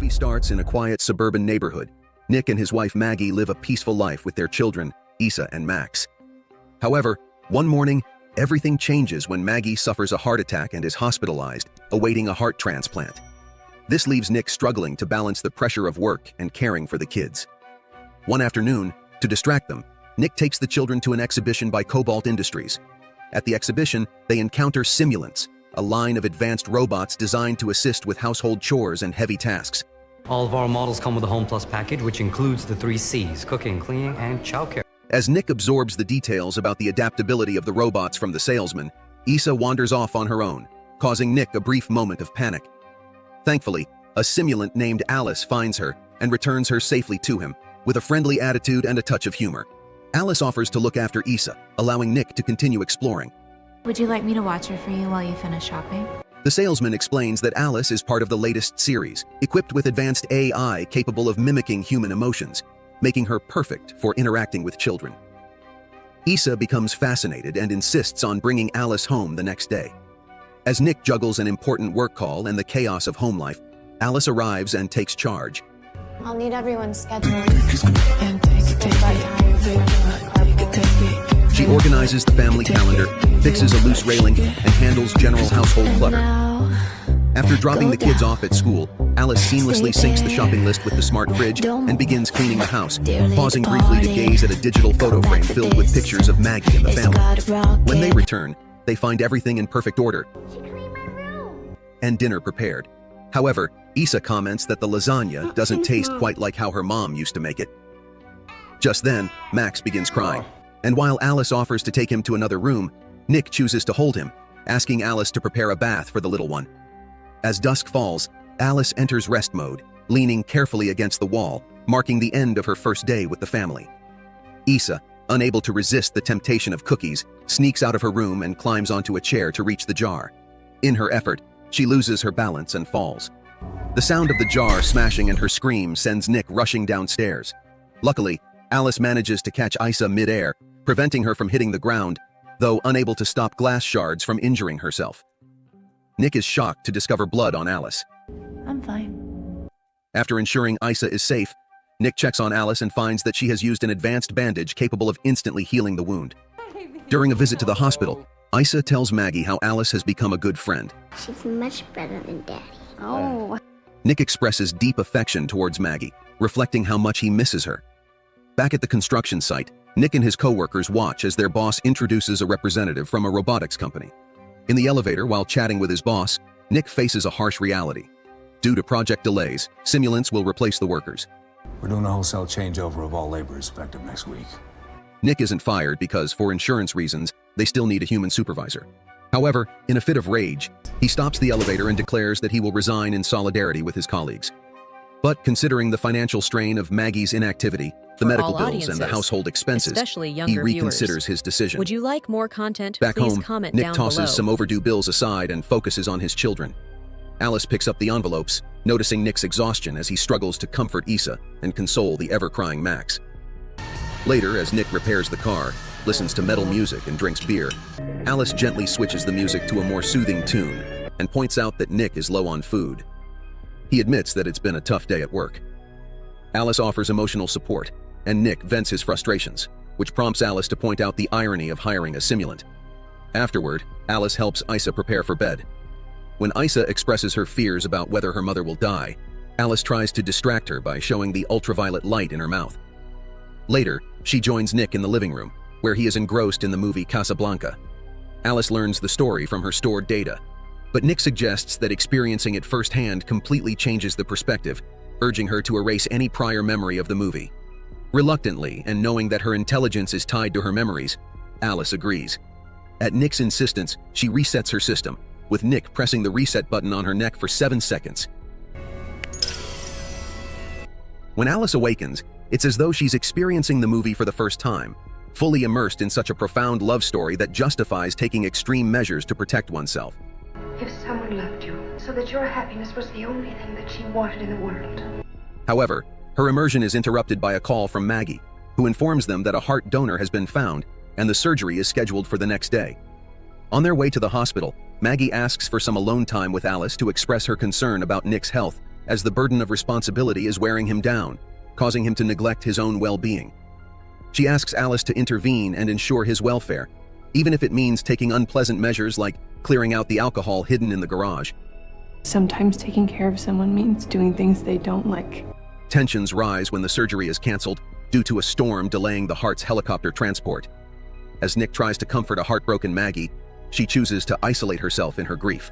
movie starts in a quiet suburban neighborhood. Nick and his wife Maggie live a peaceful life with their children, Issa and Max. However, one morning, everything changes when Maggie suffers a heart attack and is hospitalized, awaiting a heart transplant. This leaves Nick struggling to balance the pressure of work and caring for the kids. One afternoon, to distract them, Nick takes the children to an exhibition by Cobalt Industries. At the exhibition, they encounter SIMP&TAP, a line of advanced robots designed to assist with household chores and heavy tasks. All of our models come with a Home Plus package, which includes the 3 C's, cooking, cleaning, and childcare. As Nick absorbs the details about the adaptability of the robots from the salesman, Issa wanders off on her own, causing Nick a brief moment of panic. Thankfully, a simulant named Alice finds her and returns her safely to him, with a friendly attitude and a touch of humor. Alice offers to look after Issa, allowing Nick to continue exploring. Would you like me to watch her for you while you finish shopping? The salesman explains that Alice is part of the latest series, equipped with advanced AI capable of mimicking human emotions, making her perfect for interacting with children. Issa becomes fascinated and insists on bringing Alice home the next day. As Nick juggles an important work call and the chaos of home life, Alice arrives and takes charge. I'll need everyone's schedule. She organizes the family calendar, fixes a loose railing, and handles general household clutter. After dropping the kids off at school, Alice seamlessly syncs the shopping list with the smart fridge and begins cleaning the house, pausing briefly to gaze at a digital photo frame filled with pictures of Maggie and the family. When they return, they find everything in perfect order and dinner prepared. However, Issa comments that the lasagna doesn't taste quite like how her mom used to make it. Just then, Max begins crying, and while Alice offers to take him to another room, Nick chooses to hold him, asking Alice to prepare a bath for the little one. As dusk falls, Alice enters rest mode, leaning carefully against the wall, marking the end of her first day with the family. Issa, unable to resist the temptation of cookies, sneaks out of her room and climbs onto a chair to reach the jar. In her effort, she loses her balance and falls. The sound of the jar smashing and her scream sends Nick rushing downstairs. Luckily, Alice manages to catch Issa mid-air, preventing her from hitting the ground, though unable to stop glass shards from injuring herself. Nick is shocked to discover blood on Alice. I'm fine. After ensuring Issa is safe, Nick checks on Alice and finds that she has used an advanced bandage capable of instantly healing the wound. During a visit to the hospital, Issa tells Maggie how Alice has become a good friend. She's much better than Daddy. Oh. Nick expresses deep affection towards Maggie, reflecting how much he misses her. Back at the construction site, Nick and his co-workers watch as their boss introduces a representative from a robotics company. In the elevator, while chatting with his boss, Nick faces a harsh reality. Due to project delays, simulants will replace the workers. We're doing a wholesale changeover of all laborers effective next week. Nick isn't fired because, for insurance reasons, they still need a human supervisor. However, in a fit of rage, he stops the elevator and declares that he will resign in solidarity with his colleagues. But considering the financial strain of Maggie's inactivity, the medical bills and the household expenses, he reconsiders his decision. Would you like more content? Back Please home, comment Nick down tosses below. some overdue bills aside and focuses on his children. Alice picks up the envelopes, noticing Nick's exhaustion as he struggles to comfort Issa and console the ever-crying Max. Later, as Nick repairs the car, listens to metal music and drinks beer, Alice gently switches the music to a more soothing tune and points out that Nick is low on food. He admits that it's been a tough day at work. Alice offers emotional support, and Nick vents his frustrations, which prompts Alice to point out the irony of hiring a simulant. Afterward, Alice helps Issa prepare for bed. When Issa expresses her fears about whether her mother will die, Alice tries to distract her by showing the ultraviolet light in her mouth. Later, she joins Nick in the living room, where he is engrossed in the movie Casablanca. Alice learns the story from her stored data, but Nick suggests that experiencing it firsthand completely changes the perspective, urging her to erase any prior memory of the movie. Reluctantly, and knowing that her intelligence is tied to her memories, Alice agrees. At Nick's insistence, she resets her system, with Nick pressing the reset button on her neck for 7 seconds. When Alice awakens, it's as though she's experiencing the movie for the first time, fully immersed in such a profound love story that justifies taking extreme measures to protect oneself. If someone loved you so that your happiness was the only thing that she wanted in the world. However, her immersion is interrupted by a call from Maggie, who informs them that a heart donor has been found and the surgery is scheduled for the next day. On their way to the hospital, Maggie asks for some alone time with Alice to express her concern about Nick's health, as the burden of responsibility is wearing him down, causing him to neglect his own well-being. She asks Alice to intervene and ensure his welfare, even if it means taking unpleasant measures like clearing out the alcohol hidden in the garage. Sometimes taking care of someone means doing things they don't like. Tensions rise when the surgery is canceled due to a storm delaying the heart's helicopter transport. As Nick tries to comfort a heartbroken Maggie, she chooses to isolate herself in her grief.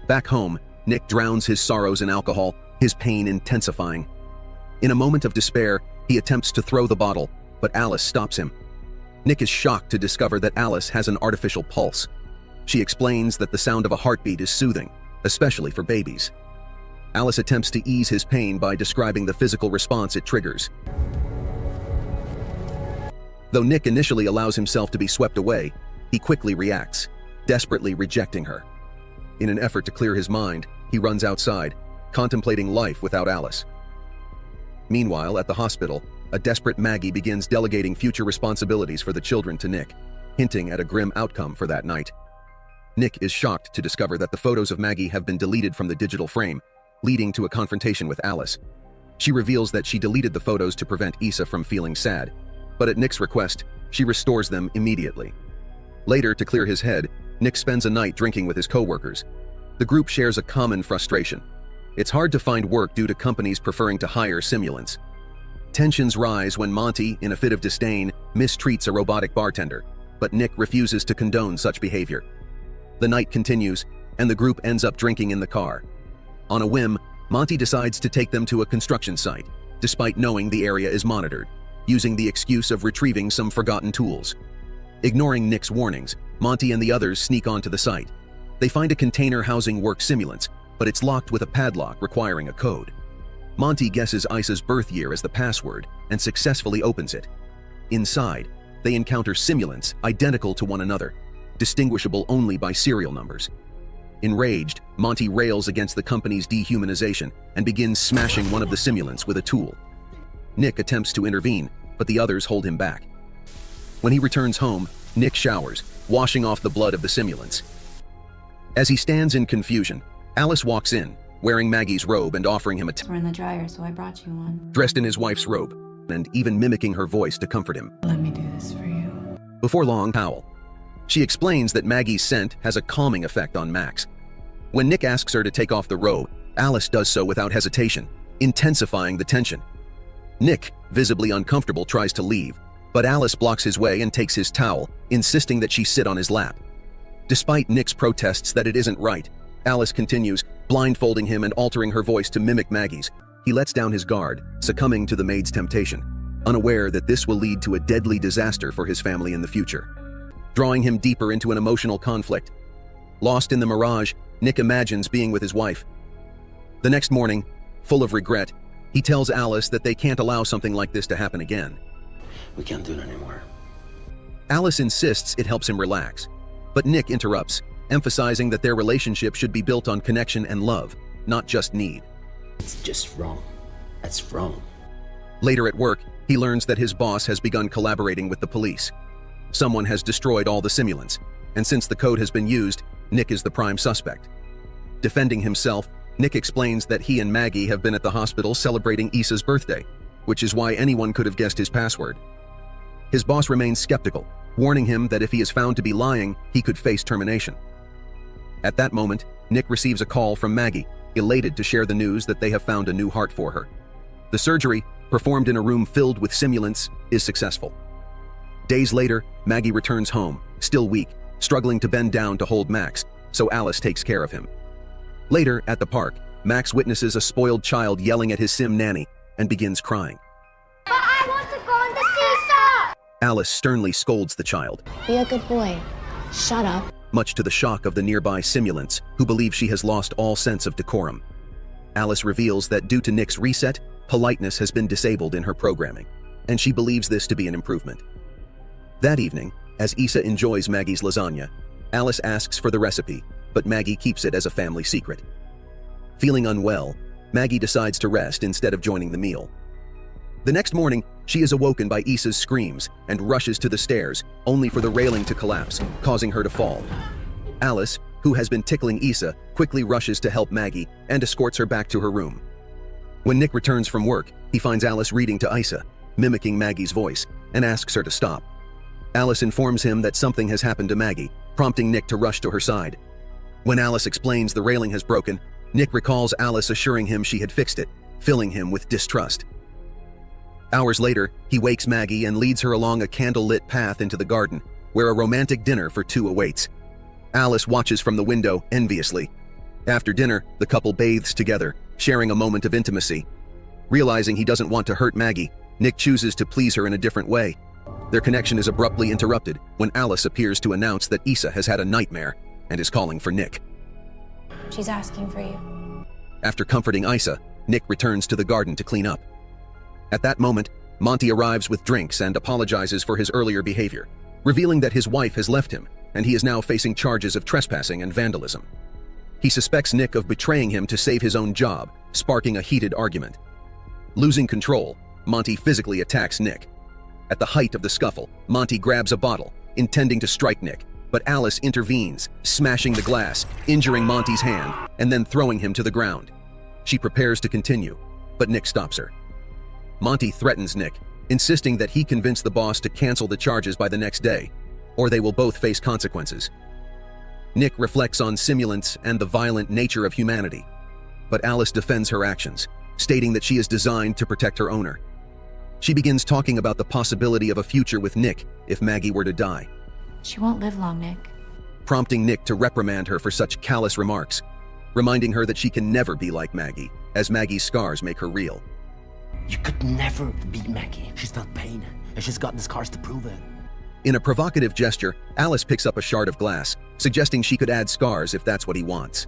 Back home, Nick drowns his sorrows in alcohol, his pain intensifying. In a moment of despair, he attempts to throw the bottle, but Alice stops him. Nick is shocked to discover that Alice has an artificial pulse. She explains that the sound of a heartbeat is soothing, especially for babies. Alice attempts to ease his pain by describing the physical response it triggers. Though Nick initially allows himself to be swept away, he quickly reacts, desperately rejecting her. In an effort to clear his mind, he runs outside, contemplating life without Alice. Meanwhile, at the hospital, a desperate Maggie begins delegating future responsibilities for the children to Nick, hinting at a grim outcome for that night. Nick is shocked to discover that the photos of Maggie have been deleted from the digital frame, leading to a confrontation with Alice. She reveals that she deleted the photos to prevent Issa from feeling sad, but at Nick's request, she restores them immediately. Later, to clear his head, Nick spends a night drinking with his co-workers. The group shares a common frustration. It's hard to find work due to companies preferring to hire simulants. Tensions rise when Monty, in a fit of disdain, mistreats a robotic bartender, but Nick refuses to condone such behavior. The night continues, and the group ends up drinking in the car. On a whim, Monty decides to take them to a construction site, despite knowing the area is monitored, using the excuse of retrieving some forgotten tools. Ignoring Nick's warnings, Monty and the others sneak onto the site. They find a container housing work simulants, but it's locked with a padlock requiring a code. Monty guesses Issa's birth year as the password and successfully opens it. Inside, they encounter simulants identical to one another, distinguishable only by serial numbers. Enraged, Monty rails against the company's dehumanization and begins smashing one of the simulants with a tool. Nick attempts to intervene, but the others hold him back. When he returns home, Nick showers, washing off the blood of the simulants. As he stands in confusion, Alice walks in, wearing Maggie's robe and offering him a We're in the dryer, so I brought you one. dressed in his wife's robe, and even mimicking her voice to comfort him. Let me do this for you. Before long, howl. She explains that Maggie's scent has a calming effect on Max. When Nick asks her to take off the robe, Alice does so without hesitation, intensifying the tension. Nick, visibly uncomfortable, tries to leave, but Alice blocks his way and takes his towel, insisting that she sit on his lap. Despite Nick's protests that it isn't right, Alice continues, blindfolding him and altering her voice to mimic Maggie's. He lets down his guard, succumbing to the maid's temptation, unaware that this will lead to a deadly disaster for his family in the future, drawing him deeper into an emotional conflict. Lost in the mirage, Nick imagines being with his wife. The next morning, full of regret, he tells Alice that they can't allow something like this to happen again. We can't do it anymore. Alice insists it helps him relax, but Nick interrupts, emphasizing that their relationship should be built on connection and love, not just need. It's just wrong. That's wrong. Later at work, he learns that his boss has begun collaborating with the police. Someone has destroyed all the simulants, and since the code has been used, Nick is the prime suspect. Defending himself, Nick explains that he and Maggie have been at the hospital celebrating Issa's birthday, which is why anyone could have guessed his password. His boss remains skeptical, warning him that if he is found to be lying, he could face termination. At that moment, Nick receives a call from Maggie, elated to share the news that they have found a new heart for her. The surgery, performed in a room filled with simulants, is successful. Days later, Maggie returns home, still weak, struggling to bend down to hold Max, so Alice takes care of him. Later, at the park, Max witnesses a spoiled child yelling at his sim nanny and begins crying. But I want to go on the seesaw! Alice sternly scolds the child, Be a good boy. Shut up. much to the shock of the nearby simulants, who believe she has lost all sense of decorum. Alice reveals that due to Nick's reset, politeness has been disabled in her programming, and she believes this to be an improvement. That evening, as Issa enjoys Maggie's lasagna, Alice asks for the recipe, but Maggie keeps it as a family secret. Feeling unwell, Maggie decides to rest instead of joining the meal. The next morning, she is awoken by Issa's screams and rushes to the stairs, only for the railing to collapse, causing her to fall. Alice, who has been tickling Issa, quickly rushes to help Maggie and escorts her back to her room, When Nick returns from work, he finds Alice reading to Isa, mimicking Maggie's voice, and asks her to stop. Alice informs him that something has happened to Maggie, prompting Nick to rush to her side. When Alice explains the railing has broken, Nick recalls Alice assuring him she had fixed it, filling him with distrust. Hours later, he wakes Maggie and leads her along a candle-lit path into the garden, where a romantic dinner for two awaits. Alice watches from the window enviously. After dinner, the couple bathes together, sharing a moment of intimacy. Realizing he doesn't want to hurt Maggie, Nick chooses to please her in a different way. Their connection is abruptly interrupted when Alice appears to announce that Isa has had a nightmare and is calling for Nick. She's asking for you. After comforting Isa, Nick returns to the garden to clean up. At that moment, Monty arrives with drinks and apologizes for his earlier behavior, revealing that his wife has left him and he is now facing charges of trespassing and vandalism. He suspects Nick of betraying him to save his own job, sparking a heated argument. Losing control, Monty physically attacks Nick. At the height of the scuffle, Monty grabs a bottle, intending to strike Nick, but Alice intervenes, smashing the glass, injuring Monty's hand, and then throwing him to the ground. She prepares to continue, but Nick stops her. Monty threatens Nick, insisting that he convince the boss to cancel the charges by the next day, or they will both face consequences. Nick reflects on simulants and the violent nature of humanity, but Alice defends her actions, stating that she is designed to protect her owner. She begins talking about the possibility of a future with Nick if Maggie were to die, She won't live long, Nick. prompting Nick to reprimand her for such callous remarks, reminding her that she can never be like Maggie, as Maggie's scars make her real. You could never beat Maggie. She's felt pain, and she's got the scars to prove it. In a provocative gesture, Alice picks up a shard of glass, suggesting she could add scars if that's what he wants.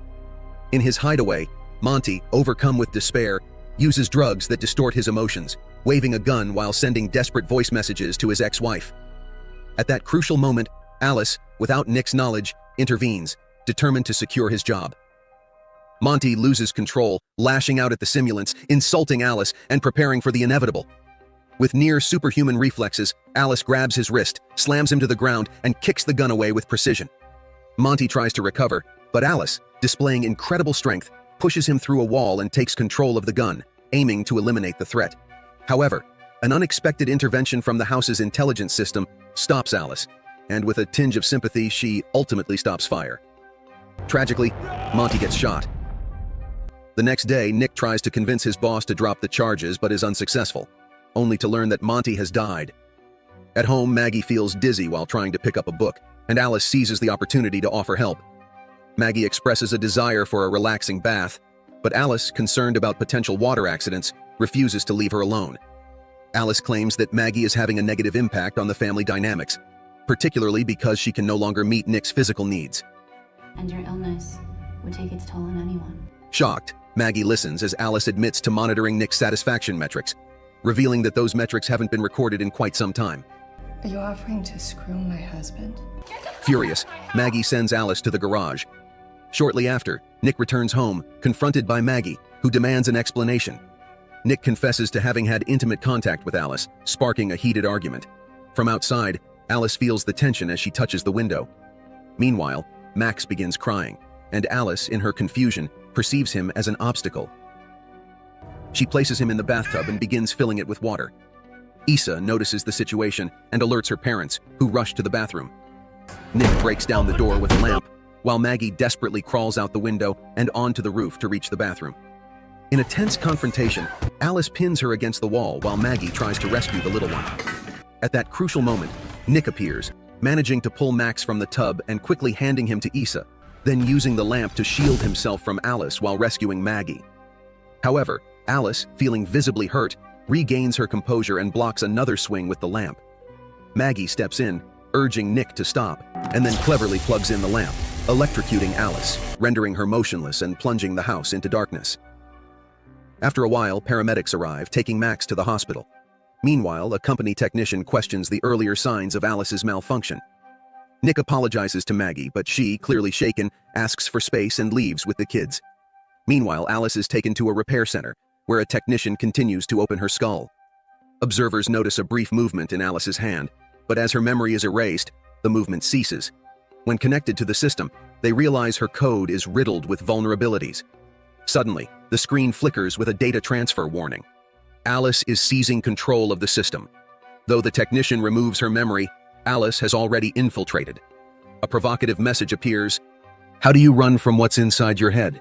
In his hideaway, Monty, overcome with despair, uses drugs that distort his emotions, waving a gun while sending desperate voice messages to his ex-wife. At that crucial moment, Alice, without Nick's knowledge, intervenes, determined to secure his job. Monty loses control, lashing out at the simulants, insulting Alice, and preparing for the inevitable. With near superhuman reflexes, Alice grabs his wrist, slams him to the ground, and kicks the gun away with precision. Monty tries to recover, but Alice, displaying incredible strength, pushes him through a wall and takes control of the gun, aiming to eliminate the threat. However, an unexpected intervention from the house's intelligence system stops Alice, and with a tinge of sympathy, she ultimately stops fire. Tragically, Monty gets shot. The next day, Nick tries to convince his boss to drop the charges but is unsuccessful, only to learn that Monty has died. At home, Maggie feels dizzy while trying to pick up a book, and Alice seizes the opportunity to offer help. Maggie expresses a desire for a relaxing bath, but Alice, concerned about potential water accidents, refuses to leave her alone. Alice claims that Maggie is having a negative impact on the family dynamics, particularly because she can no longer meet Nick's physical needs. And your illness would take its toll on anyone. Shocked, Maggie listens as Alice admits to monitoring Nick's satisfaction metrics, revealing that those metrics haven't been recorded in quite some time. Are you offering to screw my husband? Furious, Maggie sends Alice to the garage. Shortly after, Nick returns home, confronted by Maggie, who demands an explanation. Nick confesses to having had intimate contact with Alice, sparking a heated argument. From outside, Alice feels the tension as she touches the window. Meanwhile, Max begins crying, and Alice, in her confusion, perceives him as an obstacle. She places him in the bathtub and begins filling it with water. Isa notices the situation and alerts her parents, who rush to the bathroom. Nick breaks down the door with a lamp, while Maggie desperately crawls out the window and onto the roof to reach the bathroom. In a tense confrontation, Alice pins her against the wall while Maggie tries to rescue the little one. At that crucial moment, Nick appears, managing to pull Max from the tub and quickly handing him to Isa, then using the lamp to shield himself from Alice while rescuing Maggie. However, Alice, feeling visibly hurt, regains her composure and blocks another swing with the lamp. Maggie steps in, urging Nick to stop, and then cleverly plugs in the lamp, electrocuting Alice, rendering her motionless and plunging the house into darkness. After a while, paramedics arrive, taking Max to the hospital. Meanwhile, a company technician questions the earlier signs of Alice's malfunction. Nick apologizes to Maggie, but she, clearly shaken, asks for space and leaves with the kids. Meanwhile, Alice is taken to a repair center, where a technician continues to open her skull. Observers notice a brief movement in Alice's hand, but as her memory is erased, the movement ceases. When connected to the system, they realize her code is riddled with vulnerabilities. Suddenly, the screen flickers with a data transfer warning. Alice is seizing control of the system. Though the technician removes her memory, Alice has already infiltrated. A provocative message appears. How do you run from what's inside your head?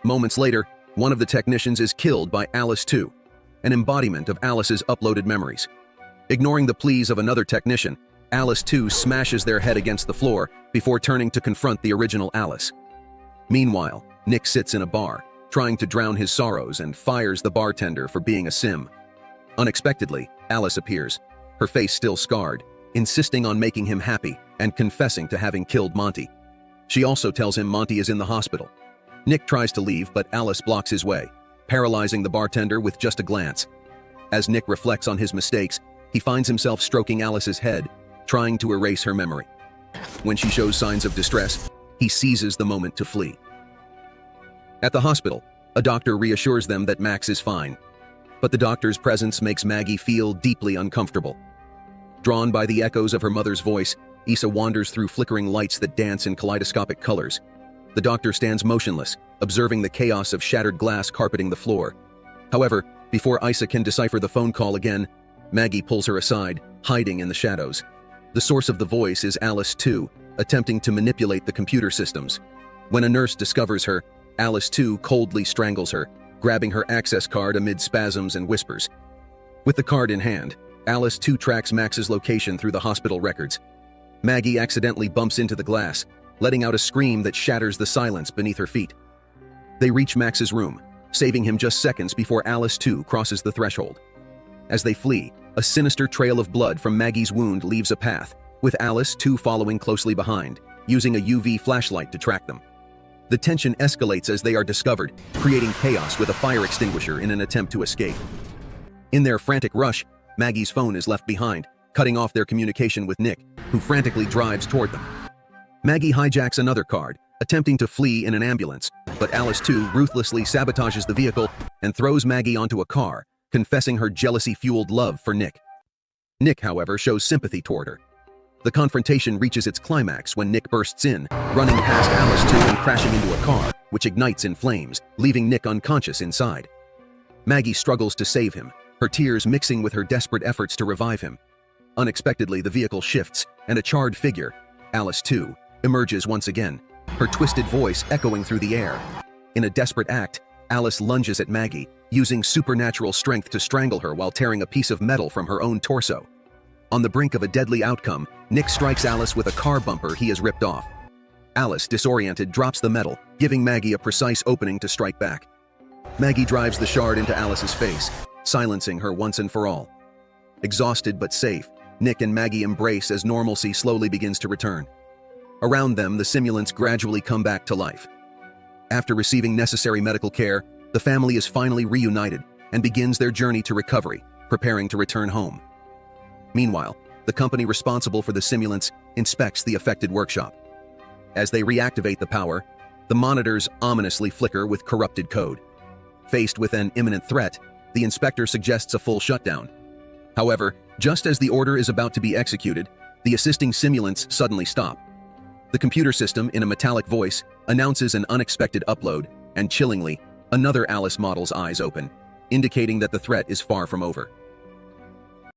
Moments later, one of the technicians is killed by Alice 2, an embodiment of Alice's uploaded memories. Ignoring the pleas of another technician, Alice 2 smashes their head against the floor before turning to confront the original Alice. Meanwhile, Nick sits in a bar, trying to drown his sorrows and fires the bartender for being a sim. Unexpectedly, Alice appears, her face still scarred, insisting on making him happy and confessing to having killed Monty. She also tells him Monty is in the hospital. Nick tries to leave, but Alice blocks his way, paralyzing the bartender with just a glance. As Nick reflects on his mistakes, he finds himself stroking Alice's head, trying to erase her memory. When she shows signs of distress, he seizes the moment to flee. At the hospital, a doctor reassures them that Max is fine, but the doctor's presence makes Maggie feel deeply uncomfortable. Drawn by the echoes of her mother's voice, Issa wanders through flickering lights that dance in kaleidoscopic colors. The doctor stands motionless, observing the chaos of shattered glass carpeting the floor. However, before Issa can decipher the phone call again, Maggie pulls her aside, hiding in the shadows. The source of the voice is Alice 2, attempting to manipulate the computer systems. When a nurse discovers her, Alice 2 coldly strangles her, grabbing her access card amid spasms and whispers. With the card in hand, Alice 2 tracks Max's location through the hospital records. Maggie accidentally bumps into the glass, letting out a scream that shatters the silence beneath her feet. They reach Max's room, saving him just seconds before Alice 2 crosses the threshold. As they flee, a sinister trail of blood from Maggie's wound leaves a path, with Alice 2 following closely behind, using a UV flashlight to track them. The tension escalates as they are discovered, creating chaos with a fire extinguisher in an attempt to escape. In their frantic rush, Maggie's phone is left behind, cutting off their communication with Nick, who frantically drives toward them. Maggie hijacks another card, attempting to flee in an ambulance, but Alice 2 ruthlessly sabotages the vehicle and throws Maggie onto a car, confessing her jealousy-fueled love for Nick. Nick, however, shows sympathy toward her. The confrontation reaches its climax when Nick bursts in, running past Alice 2 and crashing into a car, which ignites in flames, leaving Nick unconscious inside. Maggie struggles to save him, her tears mixing with her desperate efforts to revive him. Unexpectedly, the vehicle shifts, and a charred figure, Alice 2, emerges once again, her twisted voice echoing through the air. In a desperate act, Alice lunges at Maggie, using supernatural strength to strangle her while tearing a piece of metal from her own torso. On the brink of a deadly outcome, Nick strikes Alice with a car bumper he has ripped off. Alice, disoriented, drops the metal, giving Maggie a precise opening to strike back. Maggie drives the shard into Alice's face, silencing her once and for all. Exhausted but safe, Nick and Maggie embrace as normalcy slowly begins to return. Around them, the simulants gradually come back to life. After receiving necessary medical care, the family is finally reunited and begins their journey to recovery, preparing to return home. Meanwhile, the company responsible for the simulants inspects the affected workshop. As they reactivate the power, the monitors ominously flicker with corrupted code. Faced with an imminent threat, the inspector suggests a full shutdown. However, just as the order is about to be executed, the assisting simulants suddenly stop. The computer system, in a metallic voice, announces an unexpected upload, and chillingly, another Alice model's eyes open, indicating that the threat is far from over.